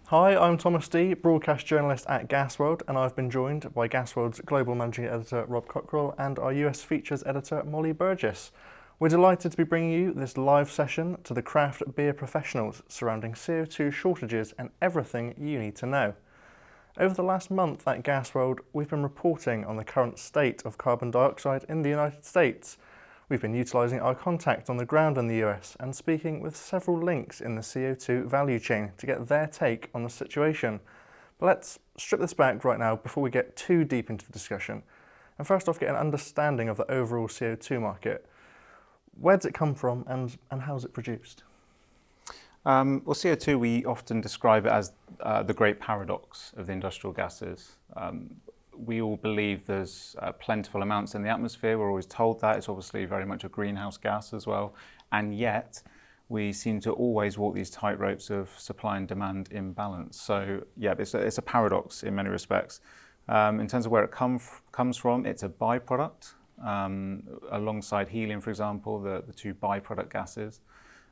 Hi, I'm Thomas Dee, broadcast journalist at Gasworld, and I've been joined by Gasworld's global managing editor Rob Cockerill and our US features editor Molly Burgess. We're delighted to be bringing you this live session to the craft beer professionals surrounding CO2 shortages and everything you need to know. Over the last month at Gasworld, we've been reporting on the current state of carbon dioxide in the United States. We've been utilising our contact on the ground in the US and speaking with several links in the CO2 value chain to get their take on the situation. But let's strip this back right now before we get too deep into the discussion. And first off, get an understanding of the overall CO2 market. Where does it come from and how is it produced? Well, CO2, we often describe it as the great paradox of the industrial gases. We all believe there's plentiful amounts in the atmosphere. We're always told that. It's obviously very much a greenhouse gas as well. And yet, we seem to always walk these tightropes of supply and demand imbalance. So, yeah, it's a paradox in many respects. In terms of where it comes from, it's a byproduct, alongside helium, for example, the two byproduct gases.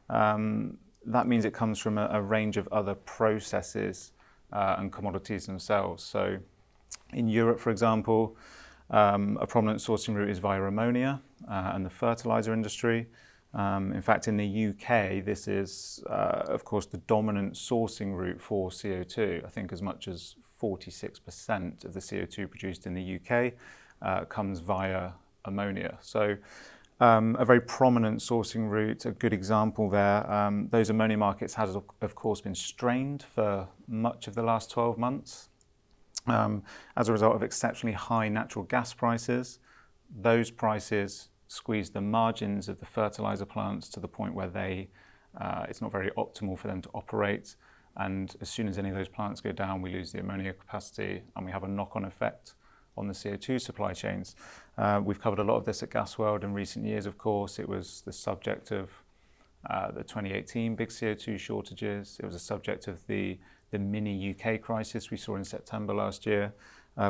That means it comes from a range of other processes and commodities themselves. So, in Europe, for example, a prominent sourcing route is via ammonia and the fertilizer industry. In fact, in the UK, this is, of course, the dominant sourcing route for CO2. I think as much as 46% of the CO2 produced in the UK comes via ammonia. So, a very prominent sourcing route, a good example there. Those ammonia markets has, of course, been strained for much of the last 12 months. As a result of exceptionally high natural gas prices. Those prices squeeze the margins of the fertilizer plants to the point where it's not very optimal for them to operate. And as soon as any of those plants go down, we lose the ammonia capacity and we have a knock-on effect on the CO2 supply chains. We've covered a lot of this at Gasworld in recent years, of course. It was the subject of the 2018 big CO2 shortages. It was a subject of the mini UK crisis we saw in September last year,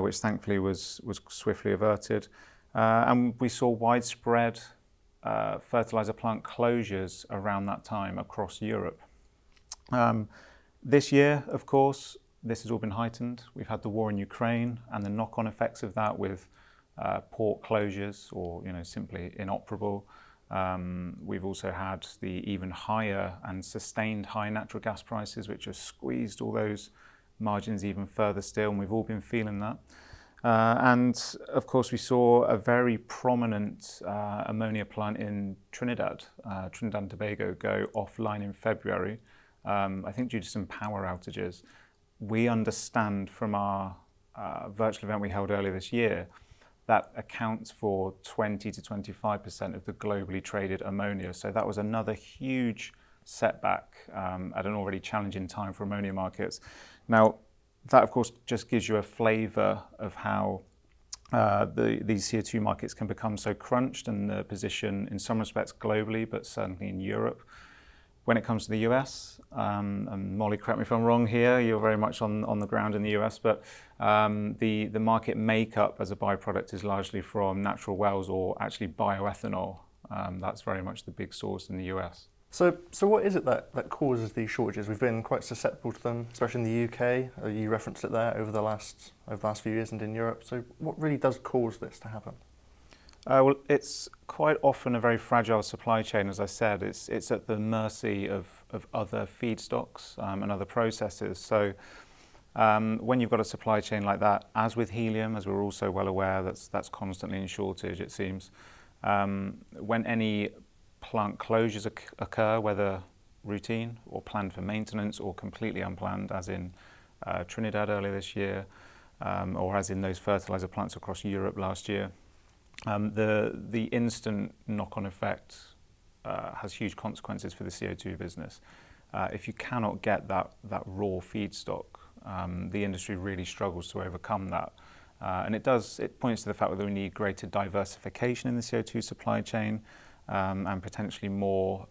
which thankfully was swiftly averted. And we saw widespread fertilizer plant closures around that time across Europe. This year, of course, this has all been heightened. We've had the war in Ukraine and the knock-on effects of that with port closures or simply inoperable. We've also had the even higher and sustained high natural gas prices, which have squeezed all those margins even further still, and we've all been feeling that. And of course, we saw a very prominent ammonia plant in Trinidad and Tobago, go offline in February, I think due to some power outages. We understand from our virtual event we held earlier this year that accounts for 20 to 25% of the globally traded ammonia. So that was another huge setback at an already challenging time for ammonia markets. Now, that of course just gives you a flavour of how these CO2 markets can become so crunched and the position in some respects globally, but certainly in Europe. When it comes to the US, and Molly, correct me if I'm wrong here, you're very much on the ground in the US, but the market makeup as a byproduct is largely from natural wells or actually bioethanol. That's very much the big source in the US. So what is it that causes these shortages? We've been quite susceptible to them, especially in the UK. You referenced it there over the last few years and in Europe. So what really does cause this to happen? Well, it's quite often a very fragile supply chain, as I said. It's at the mercy of other feedstocks and other processes. So when you've got a supply chain like that, as with helium, as we're also well aware, that's constantly in shortage, it seems. When any plant closures occur, whether routine or planned for maintenance or completely unplanned, as in Trinidad earlier this year, or as in those fertilizer plants across Europe last year, the instant knock-on effect has huge consequences for the CO2 business. If you cannot get that raw feedstock, the industry really struggles to overcome that. And it points to the fact that we need greater diversification in the CO2 supply chain and potentially more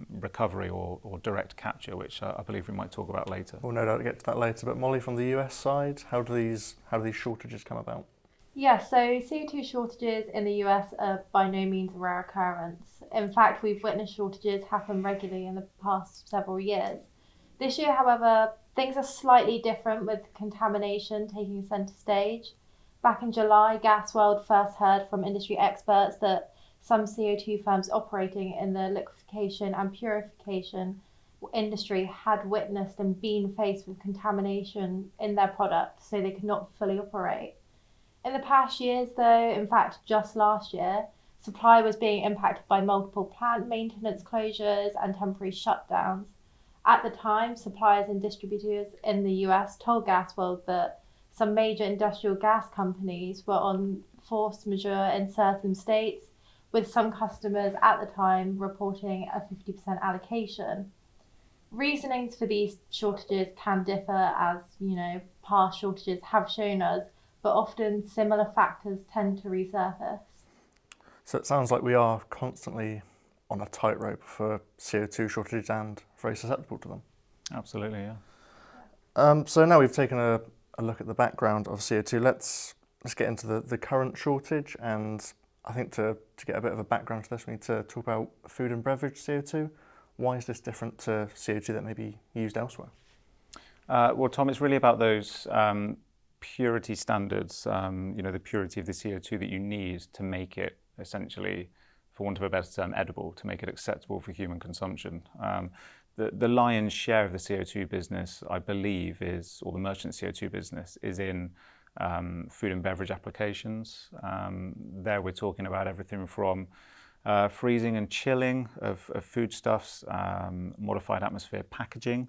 recovery or direct capture, which I believe we might talk about later. We'll no doubt get to that later. But Molly, from the US side, how do these shortages come about? Yeah, so CO2 shortages in the US are by no means a rare occurrence. In fact, we've witnessed shortages happen regularly in the past several years. This year, however, Things are slightly different with contamination taking centre stage. Back in July, gasworld first heard from industry experts that some CO2 firms operating in the liquefaction and purification industry had witnessed and been faced with contamination in their product, so they could not fully operate. In the past years, though, in fact, just last year, supply was being impacted by multiple plant maintenance closures and temporary shutdowns. At the time, suppliers and distributors in the US told Gasworld that some major industrial gas companies were on force majeure in certain states, with some customers at the time reporting a 50% allocation. Reasonings for these shortages can differ, as past shortages have shown us, but often similar factors tend to resurface. So it sounds like we are constantly on a tightrope for CO2 shortages and very susceptible to them. Absolutely, yeah. So now we've taken a look at the background of CO2, let's get into the current shortage, and I think to get a bit of a background to this, we need to talk about food and beverage CO2. Why is this different to CO2 that may be used elsewhere? Well, Tom, it's really about those purity standards, the purity of the CO2 that you need to make it essentially, for want of a better term, edible, to make it acceptable for human consumption. The lion's share of the CO2 business, I believe, or the merchant CO2 business, is in food and beverage applications. There we're talking about everything from freezing and chilling of foodstuffs, modified atmosphere packaging,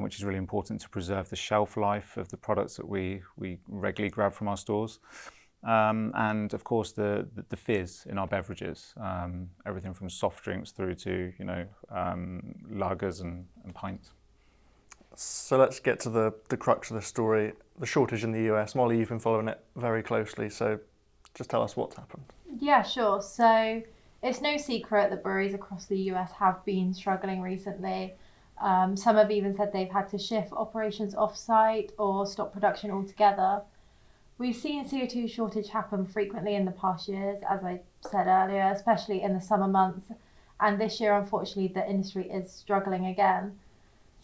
which is really important to preserve the shelf life of the products that we regularly grab from our stores. And of course the fizz in our beverages, everything from soft drinks through to lagers and pints. So let's get to the crux of the story, the shortage in the US. Molly, you've been following it very closely, so just tell us what's happened. Yeah, sure. So it's no secret that breweries across the US have been struggling recently. Some have even said they've had to shift operations off-site or stop production altogether. We've seen CO2 shortage happen frequently in the past years, as I said earlier, especially in the summer months. And this year, unfortunately, the industry is struggling again.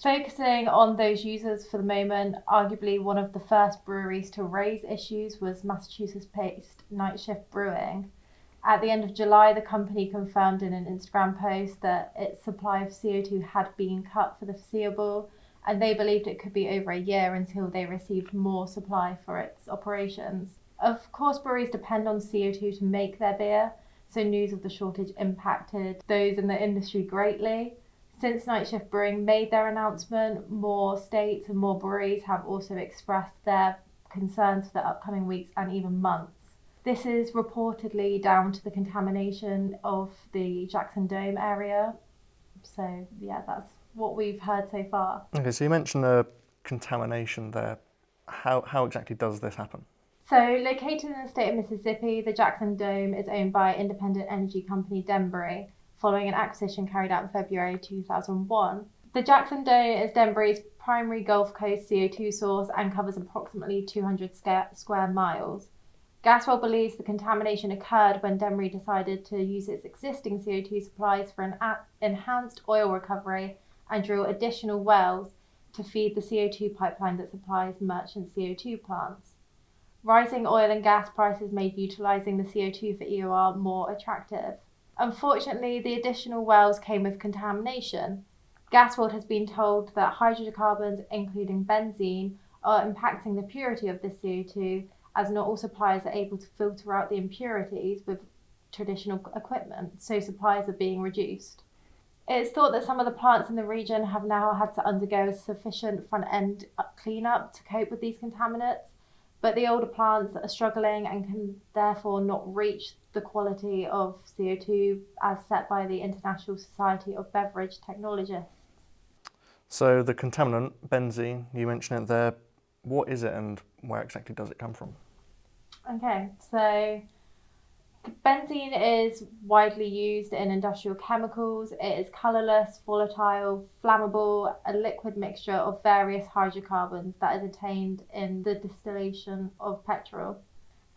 Focusing on those users for the moment, arguably one of the first breweries to raise issues was Massachusetts-based Night Shift Brewing. At the end of July, the company confirmed in an Instagram post that its supply of CO2 had been cut for the foreseeable, and they believed it could be over a year until they received more supply for its operations. Of course, breweries depend on CO2 to make their beer, so news of the shortage impacted those in the industry greatly. Since Night Shift Brewing made their announcement, more states and more breweries have also expressed their concerns for the upcoming weeks and even months. This is reportedly down to the contamination of the Jackson Dome area. So yeah, that's what we've heard so far. Okay, so you mentioned contamination there. How exactly does this happen? So located in the state of Mississippi, the Jackson Dome is owned by independent energy company Denbury, following an acquisition carried out in February 2001. The Jackson Dome is Denbury's primary Gulf Coast CO2 source and covers approximately 200 square miles. Gasworld believes the contamination occurred when Denbury decided to use its existing CO2 supplies for an enhanced oil recovery and drill additional wells to feed the CO2 pipeline that supplies merchant CO2 plants. Rising oil and gas prices made utilising the CO2 for EOR more attractive. Unfortunately, the additional wells came with contamination. Gasworld has been told that hydrocarbons, including benzene, are impacting the purity of this CO2, as not all suppliers are able to filter out the impurities with traditional equipment, so supplies are being reduced. It's thought that some of the plants in the region have now had to undergo a sufficient front-end cleanup to cope with these contaminants, but the older plants are struggling and can therefore not reach the quality of CO2 as set by the International Society of Beverage Technologists. So the contaminant, benzene, you mentioned it there. What is it and where exactly does it come from? Okay, so benzene is widely used in industrial chemicals. It is colourless, volatile, flammable, a liquid mixture of various hydrocarbons that is attained in the distillation of petrol.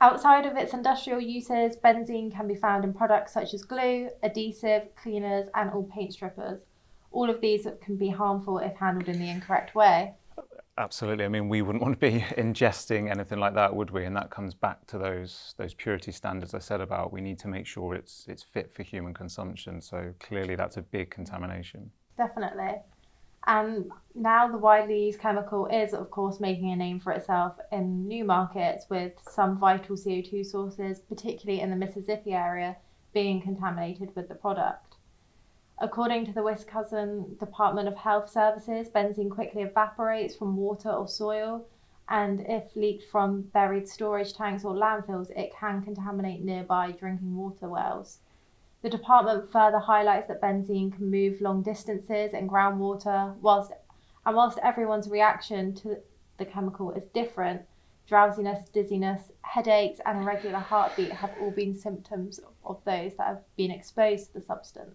Outside of its industrial uses, benzene can be found in products such as glue, adhesive, cleaners, and all paint strippers. All of these can be harmful if handled in the incorrect way. Absolutely. I mean, we wouldn't want to be ingesting anything like that, would we? And that comes back to those purity standards I said about. We need to make sure it's fit for human consumption. So clearly, that's a big contamination. Definitely. And now the widely used chemical is, of course, making a name for itself in new markets, with some vital CO2 sources, particularly in the Mississippi area, being contaminated with the product. According to the Wisconsin Department of Health Services, benzene quickly evaporates from water or soil, and if leaked from buried storage tanks or landfills, it can contaminate nearby drinking water wells. The department further highlights that benzene can move long distances in groundwater, whilst everyone's reaction to the chemical is different, drowsiness, dizziness, headaches, and irregular heartbeat have all been symptoms of those that have been exposed to the substance.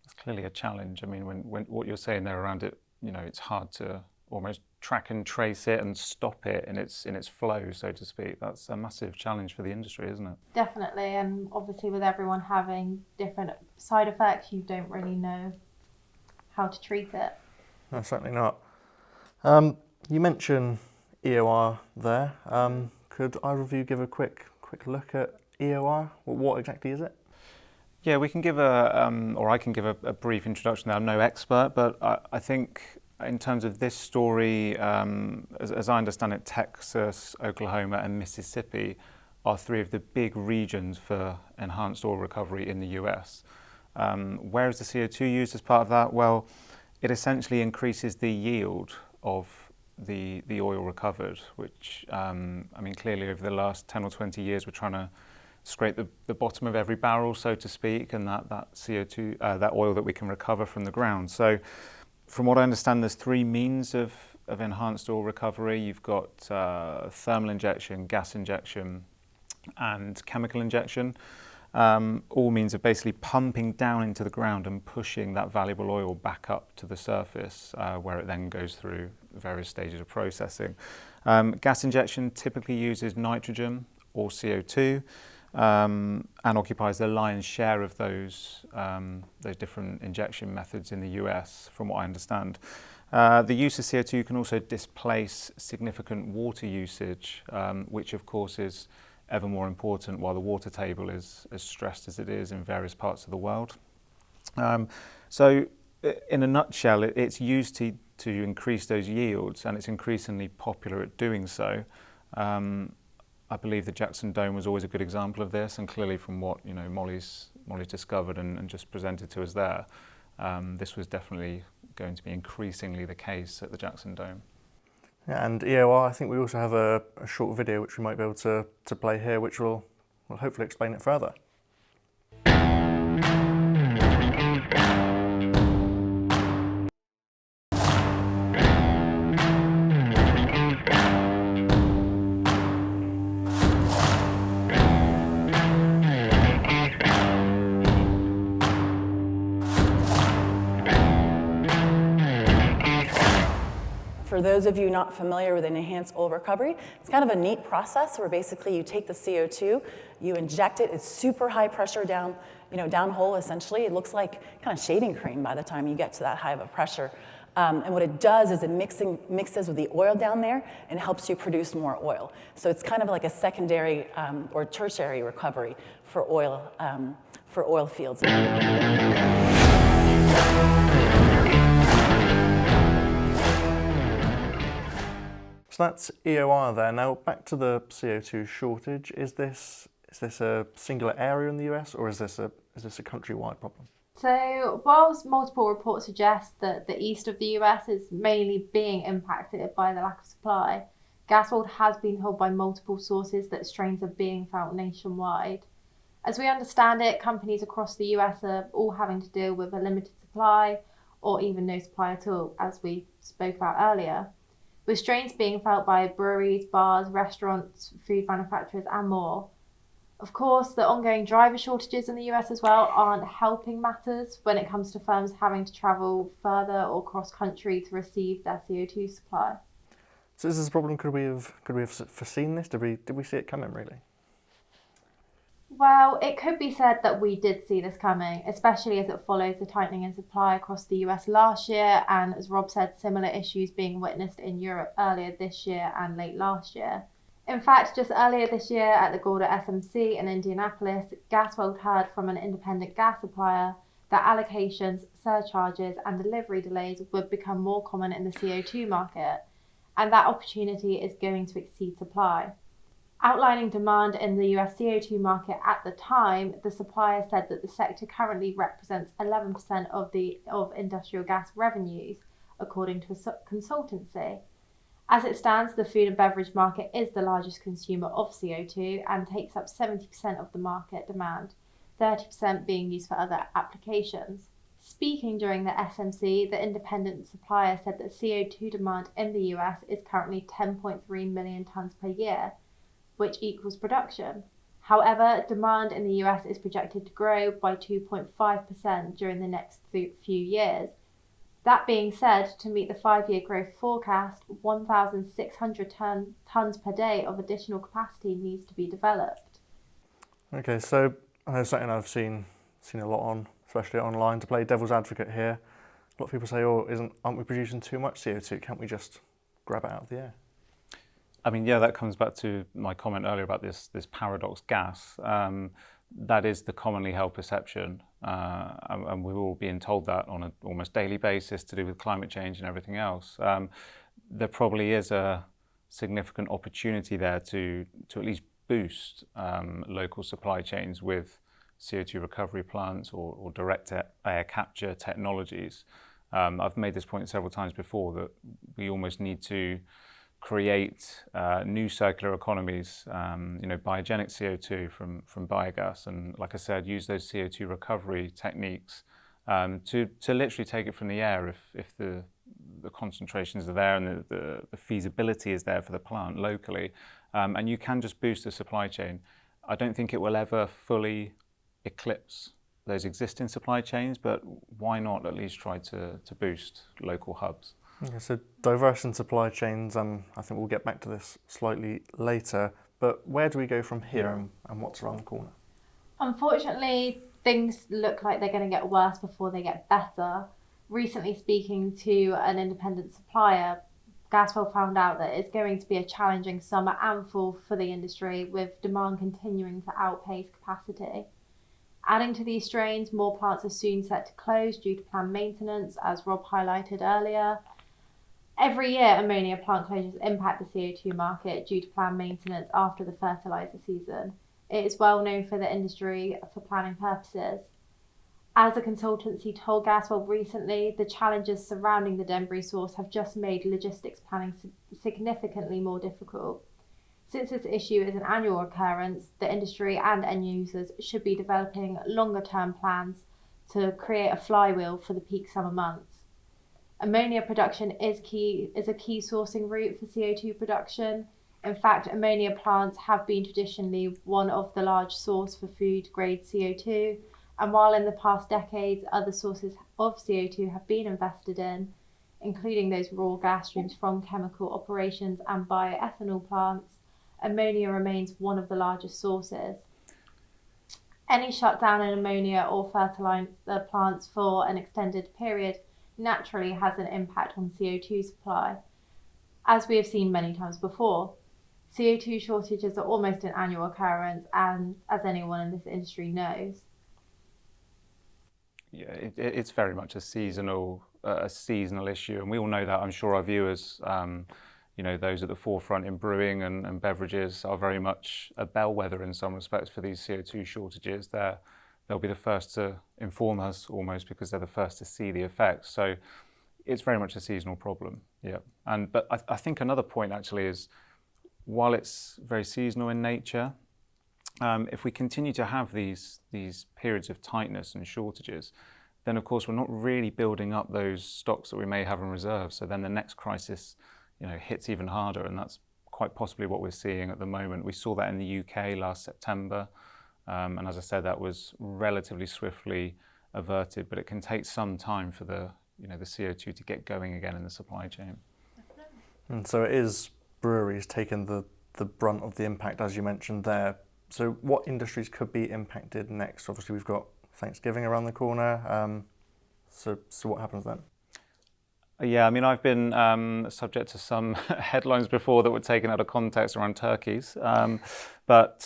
It's clearly a challenge. I mean, when what you're saying there around it, it's hard to almost track and trace it and stop it in its flow, so to speak. That's a massive challenge for the industry, isn't it? Definitely, and obviously with everyone having different side effects, you don't really know how to treat it. No, certainly not. You mentioned EOR there. Could either of you give a quick look at EOR? What exactly is it? Yeah, we can give I can give a brief introduction there. I'm no expert, but I think in terms of this story, as I understand it, Texas, Oklahoma, and Mississippi are three of the big regions for enhanced oil recovery in the US. Where is the CO2 used as part of that? Well, it essentially increases the yield of the oil recovered, which, clearly over the last 10 or 20 years, we're trying to scrape the bottom of every barrel, so to speak, and that CO2, that oil that we can recover from the ground. So from what I understand, there's three means of enhanced oil recovery. You've got thermal injection, gas injection, and chemical injection. All means of basically pumping down into the ground and pushing that valuable oil back up to the surface, where it then goes through various stages of processing. Gas injection typically uses nitrogen or CO2, and occupies the lion's share of those different injection methods in the US, from what I understand. The use of CO2 can also displace significant water usage, which of course is ever more important while the water table is as stressed as it is in various parts of the world. So in a nutshell, it's used to increase those yields, and it's increasingly popular at doing so. I believe the Jackson Dome was always a good example of this, and clearly from what Molly's discovered and just presented to us there, this was definitely going to be increasingly the case at the Jackson Dome. Yeah, and EOR, I think we also have a short video which we might be able to play here, which will hopefully explain it further. For those of you not familiar with an enhanced oil recovery, it's kind of a neat process where basically you take the CO2, you inject it, it's super high pressure down hole essentially. It looks like kind of shaving cream by the time you get to that high of a pressure. And what it does is it mixes with the oil down there and helps you produce more oil. So it's kind of like a secondary or tertiary recovery for oil fields. So that's EOR there. Now back to the CO2 shortage. Is this a singular area in the US, or is this a countrywide problem? So whilst multiple reports suggest that the east of the US is mainly being impacted by the lack of supply, Gasworld has been told by multiple sources that strains are being felt nationwide. As we understand it, companies across the US are all having to deal with a limited supply, or even no supply at all, as we spoke about earlier, with strains being felt by breweries, bars, restaurants, food manufacturers, and more. Of course, the ongoing driver shortages in the US as well aren't helping matters when it comes to firms having to travel further or cross country to receive their CO2 supply. So is this a problem? Could we have foreseen this? Did we see it coming, really? Well, it could be said that we did see this coming, especially as it follows the tightening in supply across the US last year, and as Rob said, similar issues being witnessed in Europe earlier this year and late last year. In fact, just earlier this year at the Gorda SMC in Indianapolis, gasworld heard from an independent gas supplier that allocations, surcharges, and delivery delays would become more common in the CO2 market, and that opportunity is going to exceed supply. Outlining demand in the US CO2 market at the time, the supplier said that the sector currently represents 11% of industrial gas revenues, according to a consultancy. As it stands, the food and beverage market is the largest consumer of CO2 and takes up 70% of the market demand, 30% being used for other applications. Speaking during the SMC, the independent supplier said that CO2 demand in the US is currently 10.3 million tonnes per year, which equals production. However, demand in the US is projected to grow by 2.5% during the next few years. That being said, to meet the 5-year growth forecast, 1,600 tonnes per day of additional capacity needs to be developed. Okay, so I know something I've seen a lot on, especially online, to play devil's advocate here. A lot of people say, "Oh, aren't we producing too much CO2? Can't we just grab it out of the air?" I mean, yeah, that comes back to my comment earlier about this paradox gas. That is the commonly held perception, and we're all being told that on an almost daily basis to do with climate change and everything else. There probably is a significant opportunity there to at least boost local supply chains with CO2 recovery plants or direct air capture technologies. I've made this point several times before that we almost need to create new circular economies, biogenic CO2 from biogas, and like I said, use those CO2 recovery techniques to literally take it from the air if the concentrations are there and the feasibility is there for the plant locally, and you can just boost the supply chain. I don't think it will ever fully eclipse those existing supply chains, but why not at least try to boost local hubs? Okay, so diverse supply chains, I think we'll get back to this slightly later, but where do we go from here and what's around the corner? Unfortunately, things look like they're going to get worse before they get better. Recently speaking to an independent supplier, Gasworld found out that it's going to be a challenging summer and fall for the industry, with demand continuing to outpace capacity. Adding to these strains, more plants are soon set to close due to planned maintenance, as Rob highlighted earlier. Every year, ammonia plant closures impact the CO2 market due to planned maintenance after the fertiliser season. It is well known for the industry for planning purposes. As a consultancy told Gasworld recently, the challenges surrounding the Denbury source have just made logistics planning significantly more difficult. Since this issue is an annual occurrence, the industry and end users should be developing longer-term plans to create a flywheel for the peak summer months. Ammonia production is a key sourcing route for CO2 production. In fact, ammonia plants have been traditionally one of the large source for food-grade CO2, and while in the past decades other sources of CO2 have been invested in, including those raw gas streams from chemical operations and bioethanol plants, ammonia remains one of the largest sources. Any shutdown in ammonia or fertiliser plants for an extended period naturally has an impact on CO2 supply, as we have seen many times before. CO2 shortages are almost an annual occurrence, and as anyone in this industry knows. Yeah, it's very much a seasonal issue, and we all know that. I'm sure our viewers, those at the forefront in brewing and beverages, are very much a bellwether in some respects for these CO2 shortages. They'll be the first to inform us almost because they're the first to see the effects. So it's very much a seasonal problem. Yeah, but I think another point actually is, while it's very seasonal in nature, if we continue to have these periods of tightness and shortages, then of course we're not really building up those stocks that we may have in reserve. So then the next crisis, hits even harder, and that's quite possibly what we're seeing at the moment. We saw that in the UK last September, and as I said, that was relatively swiftly averted, but it can take some time for the CO2 to get going again in the supply chain. And so it is breweries taking the brunt of the impact, as you mentioned there. So what industries could be impacted next? Obviously, we've got Thanksgiving around the corner. So what happens then? Yeah, I mean, I've been subject to some headlines before that were taken out of context around turkeys, but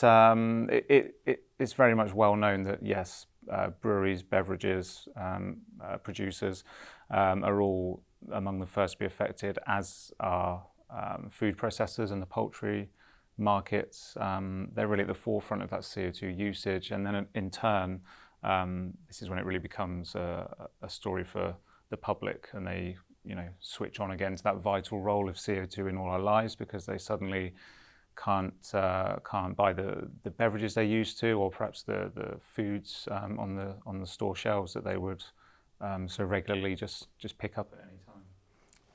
it's very much well known that yes, breweries, beverages, producers are all among the first to be affected, as are food processors and the poultry markets. They're really at the forefront of that CO2 usage, and then in turn, this is when it really becomes a story for the public, and they switch on again to that vital role of CO2 in all our lives, because they suddenly can't buy the beverages they used to, or perhaps the foods on the store shelves that they would so regularly just pick up at any time.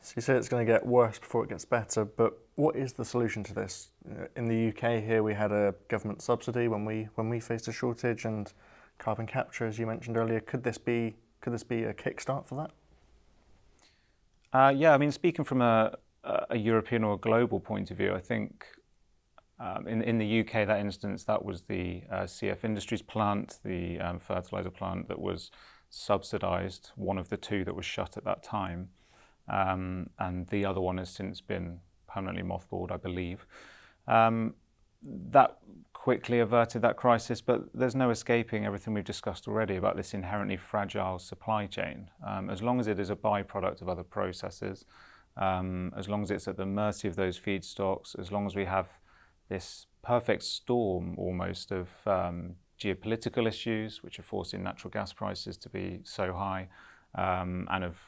So you say it's going to get worse before it gets better, but what is the solution to this? In the UK here, we had a government subsidy when we faced a shortage, and carbon capture, as you mentioned earlier. Could this be a kickstart for that? Yeah, I mean, speaking from a European or a global point of view, I think in the UK, that instance, that was the CF Industries plant, the fertilizer plant that was subsidised, one of the two that was shut at that time, and the other one has since been permanently mothballed, I believe. That quickly averted that crisis, but there's no escaping everything we've discussed already about this inherently fragile supply chain. As long as it is a byproduct of other processes, as long as it's at the mercy of those feedstocks, as long as we have this perfect storm almost of geopolitical issues, which are forcing natural gas prices to be so high, and of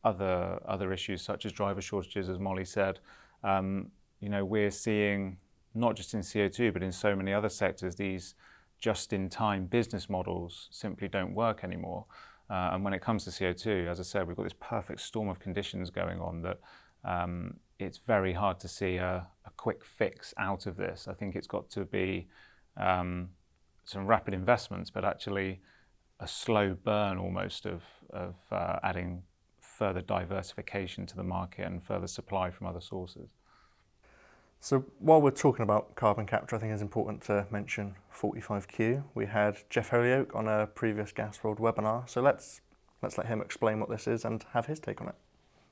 other issues such as driver shortages, as Molly said, we're seeing, not just in CO2, but in so many other sectors, these just-in-time business models simply don't work anymore. And when it comes to CO2, as I said, we've got this perfect storm of conditions going on that it's very hard to see a quick fix out of this. I think it's got to be some rapid investments, but actually a slow burn almost of adding further diversification to the market and further supply from other sources. So while we're talking about carbon capture, I think it's important to mention 45Q. We had Jeff Holyoake on a previous gasworld webinar, so let's let him explain what this is and have his take on it.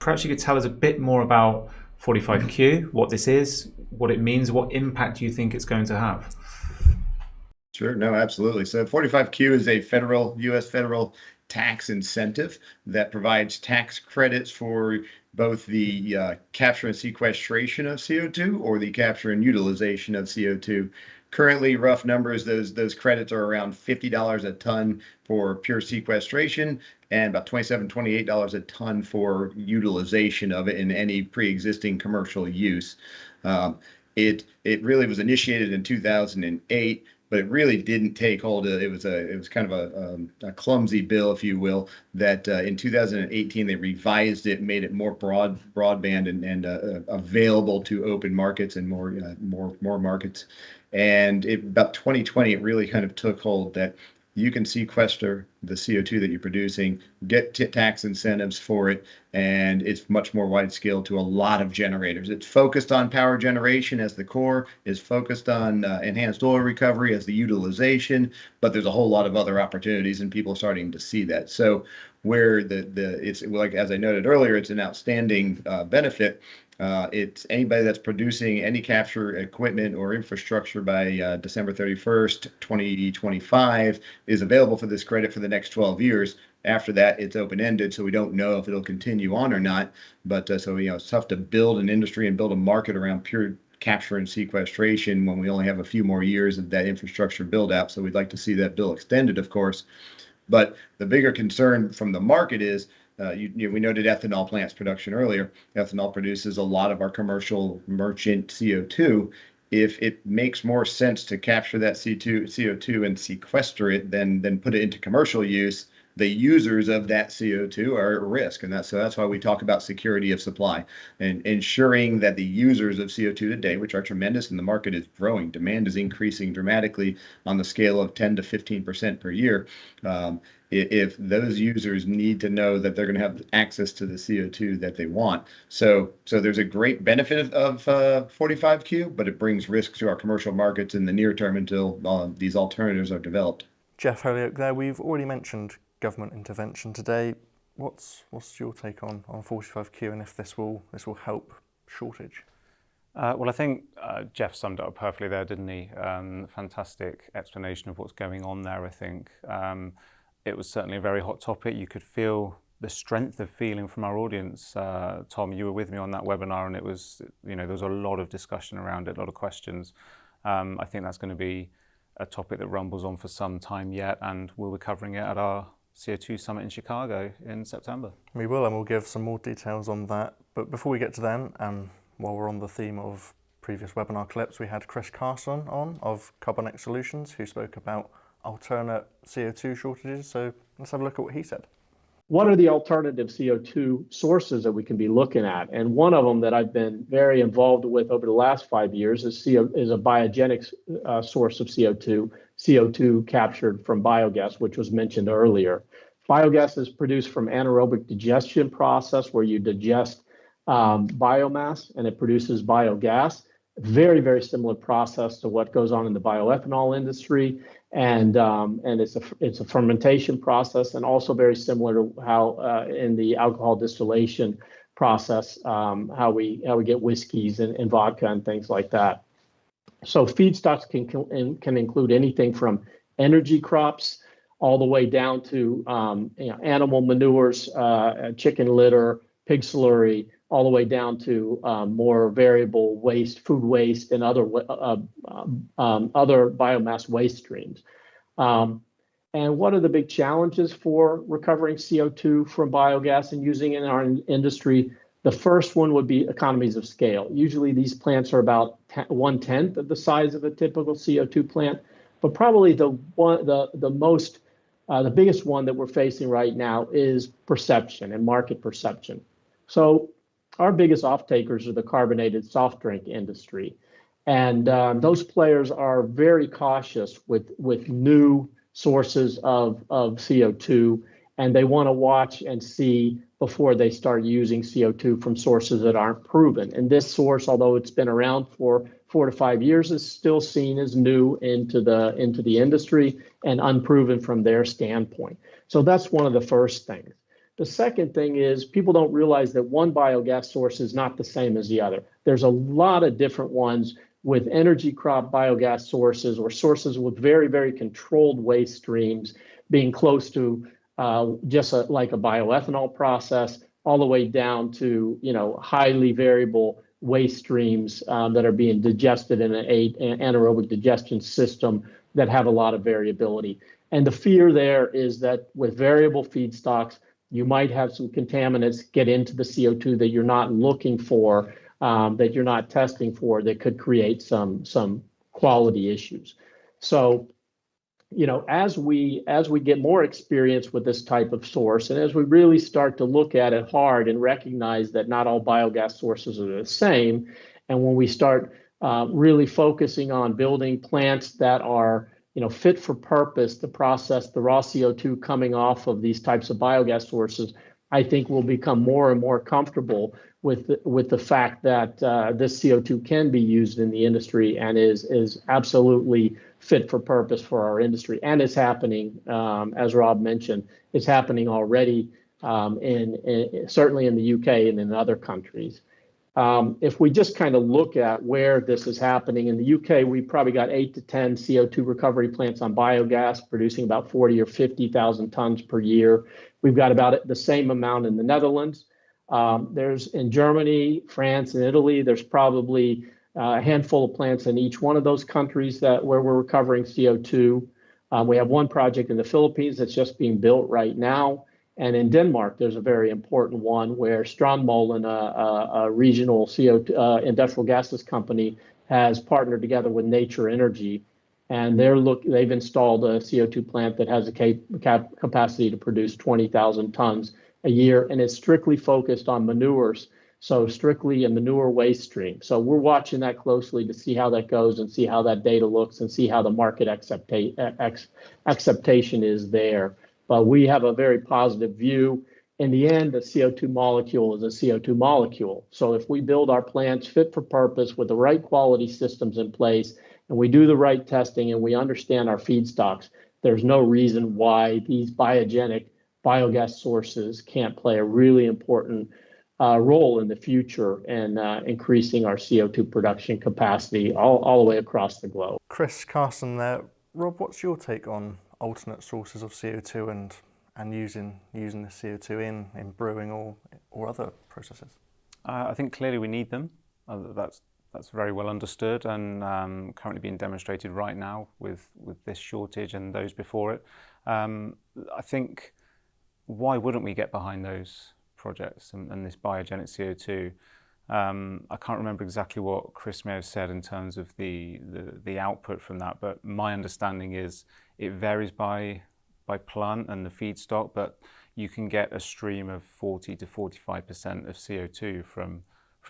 Perhaps you could tell us a bit more about 45Q, what this is, what it means, what impact you think it's going to have. Sure, no, absolutely. So 45Q is a U.S. federal tax incentive that provides tax credits for both the capture and sequestration of CO2 or the capture and utilization of CO2. Currently, rough numbers, those credits are around $50 a ton for pure sequestration and about $27, $28 a ton for utilization of it in any pre-existing commercial use. It really was initiated in 2008. But it really didn't take hold. It was kind of a clumsy bill, if you will. That in 2018 they revised it, made it more broadband and available to open markets and more markets. And about 2020, it really kind of took hold that you can sequester the CO2 that you're producing, get tax incentives for it, and it's much more wide scale to a lot of generators. It's focused on power generation as the core, is focused on enhanced oil recovery as the utilization, but there's a whole lot of other opportunities, and people are starting to see that. So where it's like, as I noted earlier, it's an outstanding benefit. It's anybody that's producing any capture equipment or infrastructure by December 31st, 2025 is available for this credit for the next 12 years. After that, it's open-ended, so we don't know if it'll continue on or not. But so it's tough to build an industry and build a market around pure capture and sequestration when we only have a few more years of that infrastructure build out. So we'd like to see that bill extended, of course. But the bigger concern from the market is, we noted ethanol plants production earlier. Ethanol produces a lot of our commercial merchant CO2. If it makes more sense to capture that CO2 and sequester it than put it into commercial use, the users of that CO2 are at risk. And that's why we talk about security of supply and ensuring that the users of CO2 today, which are tremendous and the market is growing, demand is increasing dramatically on the scale of 10 to 15% per year. If those users need to know that they're going to have access to the CO2 that they want. So there's a great benefit of 45Q, but it brings risk to our commercial markets in the near term until these alternatives are developed. Jeff Holyoke there. We've already mentioned government intervention today. What's your take on 45Q and if this will help shortage? Well, I think Jeff summed it up perfectly there, didn't he? Fantastic explanation of what's going on there, I think. It was certainly a very hot topic. You could feel the strength of feeling from our audience. Tom, you were with me on that webinar, and it was, there was a lot of discussion around it, a lot of questions. I think that's going to be a topic that rumbles on for some time yet, and we'll be covering it at our CO2 Summit in Chicago in September. We will, and we'll give some more details on that. But before we get to then, while we're on the theme of previous webinar clips, we had Chris Carson on of Carbonic Solutions, who spoke about alternate CO2 shortages. So let's have a look at what he said. What are the alternative CO2 sources that we can be looking at? And one of them that I've been very involved with over the last 5 years is a biogenic source of CO2 captured from biogas, which was mentioned earlier. Biogas is produced from anaerobic digestion process where you digest biomass and it produces biogas. Very, very similar process to what goes on in the bioethanol industry. And it's a fermentation process, and also very similar to how in the alcohol distillation process, how we get whiskeys and vodka and things like that. So feedstocks can include anything from energy crops all the way down to animal manures, chicken litter, pig slurry, all the way down to more variable waste, food waste, and other biomass waste streams. And what are the big challenges for recovering CO2 from biogas and using it in our industry? The first one would be economies of scale. Usually these plants are about 1/10 of the size of a typical CO2 plant, but probably the biggest one that we're facing right now is perception and market perception. So our biggest off-takers are the carbonated soft drink industry. And those players are very cautious with new sources of CO2, and they want to watch and see before they start using CO2 from sources that aren't proven. And this source, although it's been around for 4 to 5 years, is still seen as new into the industry and unproven from their standpoint. So that's one of the first things. The second thing is people don't realize that one biogas source is not the same as the other. There's a lot of different ones with energy crop biogas sources or sources with very, very controlled waste streams being close to like a bioethanol process, all the way down to highly variable waste streams that are being digested in an anaerobic digestion system that have a lot of variability. And the fear there is that with variable feedstocks, you might have some contaminants get into the CO2 that you're not looking for, that you're not testing for, that could create some quality issues. So, as we get more experience with this type of source, and as we really start to look at it hard and recognize that not all biogas sources are the same, and when we start really focusing on building plants that are fit for purpose to process the raw CO2 coming off of these types of biogas sources, I think we'll become more and more comfortable with the fact that this CO2 can be used in the industry and is absolutely fit for purpose for our industry. And it's happening, as Rob mentioned, it's happening already certainly in the UK and in other countries. If we just kind of look at where this is happening, in the UK, we probably got 8 to 10 CO2 recovery plants on biogas, producing about 40 or 50,000 tons per year. We've got about the same amount in the Netherlands. There's in Germany, France, and Italy, there's probably a handful of plants in each one of those countries where we're recovering CO2. We have one project in the Philippines that's just being built right now. And in Denmark, there's a very important one where Strandmolen, a regional CO2 industrial gases company, has partnered together with Nature Energy. and they've installed a CO2 plant that has a capacity to produce 20,000 tons a year, and it's strictly focused on manures, so strictly a manure waste stream. So we're watching that closely to see how that goes and see how that data looks and see how the market acceptation is there. But we have a very positive view. In the end, a CO2 molecule is a CO2 molecule. So if we build our plants fit for purpose with the right quality systems in place, and we do the right testing and we understand our feedstocks, there's no reason why these biogenic biogas sources can't play a really important role in the future in increasing our CO2 production capacity all the way across the globe. Chris, Carson there. Rob, what's your take on alternate sources of CO2 and using the CO2 in brewing or other processes? I think clearly we need them. That's very well understood and currently being demonstrated right now with this shortage and those before it. I think, why wouldn't we get behind those projects and this biogenic CO2? I can't remember exactly what Chris may have said in terms of the output from that, but my understanding is it varies by plant and the feedstock, but you can get a stream of 40 to 45% of CO2 from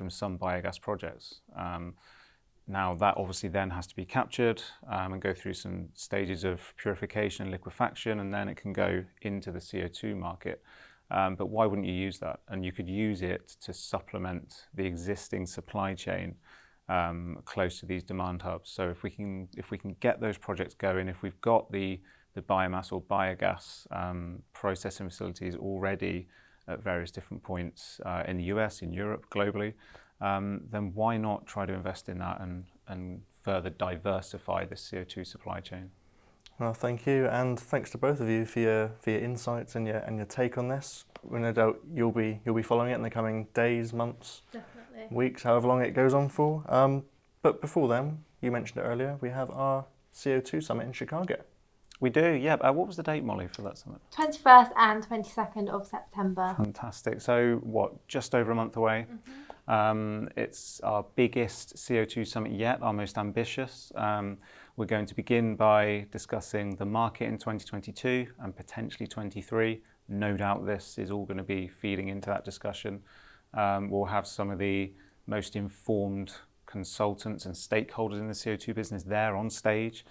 some biogas projects. Now that obviously then has to be captured and go through some stages of purification and liquefaction, and then it can go into the CO2 market. But why wouldn't you use that? And you could use it to supplement the existing supply chain close to these demand hubs. So if we can get those projects going, if we've got the biomass or biogas processing facilities already at various different points in the US, in Europe, globally, then why not try to invest in that and further diversify the CO2 supply chain? Well, thank you, and thanks to both of you for your insights and your take on this. We no doubt you'll be following it in the coming days, months, Definitely. weeks, however long it goes on for. But before then, you mentioned it earlier, we have our CO2 summit in Chicago. We do, yeah. What was the date, Molly, for that summit? 21st and 22nd of September. Fantastic. So what, just over a month away? Mm-hmm. It's our biggest CO2 summit yet, our most ambitious. We're going to begin by discussing the market in 2022 and potentially 23. No doubt this is all going to be feeding into that discussion. We'll have some of the most informed consultants and stakeholders in the CO2 business there on stage.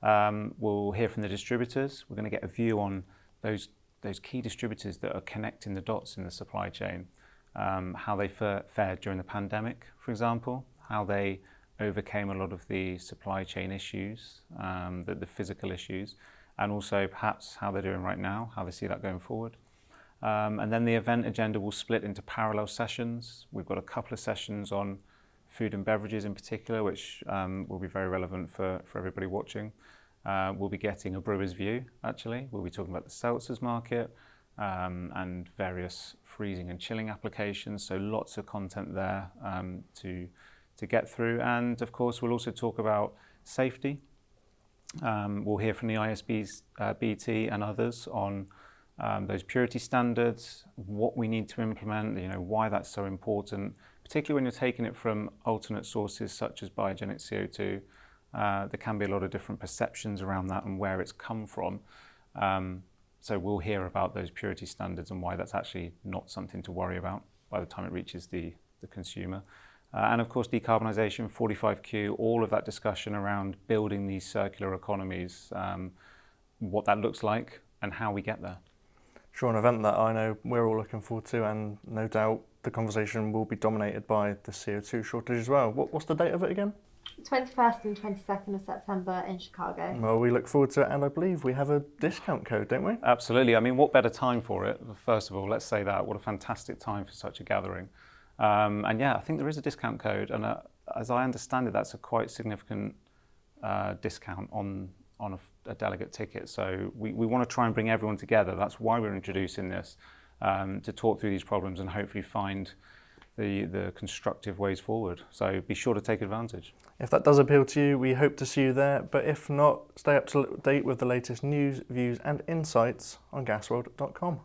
We'll hear from the distributors. We're going to get a view on those key distributors that are connecting the dots in the supply chain, how they fared during the pandemic, for example, how they overcame a lot of the supply chain issues, the physical issues, and also perhaps how they're doing right now, how they see that going forward. And then the event agenda will split into parallel sessions. We've got a couple of sessions on food and beverages in particular, which will be very relevant for everybody watching. We'll be getting a brewer's view, actually. We'll be talking about the seltzers market and various freezing and chilling applications. So lots of content there to get through. And of course, we'll also talk about safety. We'll hear from the ISBs, BT and others on those purity standards, what we need to implement, why that's so important, particularly when you're taking it from alternate sources such as biogenic CO2. There can be a lot of different perceptions around that and where it's come from. So we'll hear about those purity standards and why that's actually not something to worry about by the time it reaches the consumer. And of course, decarbonisation, 45Q, all of that discussion around building these circular economies, what that looks like and how we get there. Sure, an event that I know we're all looking forward to, and no doubt the conversation will be dominated by the CO2 shortage as well. What's the date of it again? 21st and 22nd of September in Chicago. Well, we look forward to it, and I believe we have a discount code, don't we? Absolutely. I mean, what better time for it? First of all, let's say that. What a fantastic time for such a gathering. And yeah, I think there is a discount code, and as I understand it, that's a quite significant discount on a delegate ticket. So we want to try and bring everyone together. That's why we're introducing this, to talk through these problems and hopefully find the constructive ways forward. So be sure to take advantage. If that does appeal to you, we hope to see you there. But if not, stay up to date with the latest news, views and insights on gasworld.com.